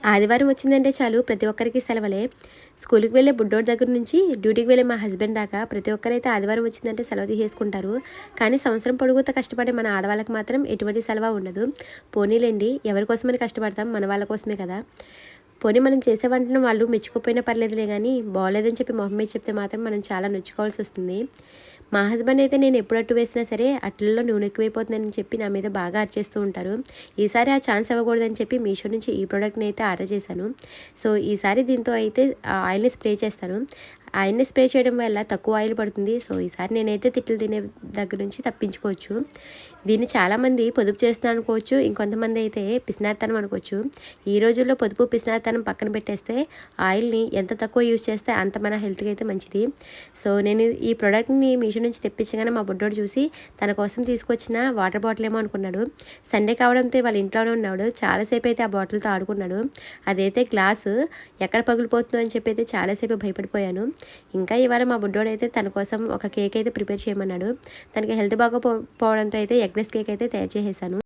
ఆదివారం వచ్చిందంటే చాలు ప్రతి ఒక్కరికి సెలవులే. స్కూల్‌కి వెళ్ళే బుడ్డోడి దగ్గర నుంచి డ్యూటీకి వెళ్ళే మా హస్బెండ్ దాకా ప్రతి ఒక్కరైతే ఆదివారం వచ్చిందంటే సెలవు తీసేసుకుంటారు. కానీ సంవత్సరం పొడుగుతా కష్టపడే మన ఆడవాళ్ళకి మాత్రం ఎటువంటి సెలవు ఉండదు. పోనీలెండి, ఎవరి కోసమని కష్టపడతాం? మన వాళ్ళ కోసమే కదా! పోనీ మనం చేసే వంటను వాళ్ళు మెచ్చుకోకపోయినా పర్లేదులే గానీ, బాగోలేదని చెప్పి మొహం మీద చెప్తే మాత్రం మనం చాలా నొచ్చుకోవాల్సొస్తుంది. మా హస్బెండ్ అయితే నేను ఎప్పుడు అట్టు వేసినా సరే అట్లలో నూనె ఎక్కువైపోతుందని చెప్పి నా మీద బాగా అరిచేస్తూ ఉంటారు. ఈసారి ఆ ఛాన్స్ ఇవ్వకూడదని చెప్పి మీషో నుంచి ఈ ప్రోడక్ట్ని అయితే ఆర్డర్ చేశాను. సో ఈసారి దీంతో అయితే ఆయిల్ని స్ప్రే చేస్తాను. ఆయిల్ని స్ప్రే చేయడం వల్ల తక్కువ ఆయిల్ పడుతుంది. సో ఈసారి నేనైతే తిట్లు తినే దగ్గర నుంచి తప్పించుకోవచ్చు. దీన్ని చాలామంది పొదుపు చేస్తున్నాను అనుకోవచ్చు, ఇంకొంతమంది అయితే పిసినారితనం అనుకోవచ్చు. ఈ రోజుల్లో పొదుపు పిసినారితనం పక్కన పెట్టేస్తే ఆయిల్ని ఎంత తక్కువ యూజ్ చేస్తే అంత మన హెల్త్కి అయితే మంచిది. సో నేను ఈ ప్రోడక్ట్ని మీషో నుంచి తెప్పించగానే మా బుడ్డోడు చూసి తన కోసం తీసుకొచ్చిన వాటర్ బాటిల్ ఏమో అనుకున్నాడు. సండే కావడంతో వాళ్ళ ఇంట్లోనే ఉన్నాడు. చాలాసేపు అయితే ఆ బాటిల్తో ఆడుకున్నాడు. అదైతే గ్లాసు ఎక్కడ పగిలిపోతుందో అని చెప్పి అయితే చాలాసేపు భయపడిపోయాను. ఇంకా ఇవాళ మా బుడ్డోడైతే తన కోసం ఒక కేక్ అయితే ప్రిపేర్ చేయమన్నాడు. తనకి హెల్త్ బాగోపోవడంతో అయితే ఎగ్లెస్ కేక్ అయితే తయారు చేసేసాను.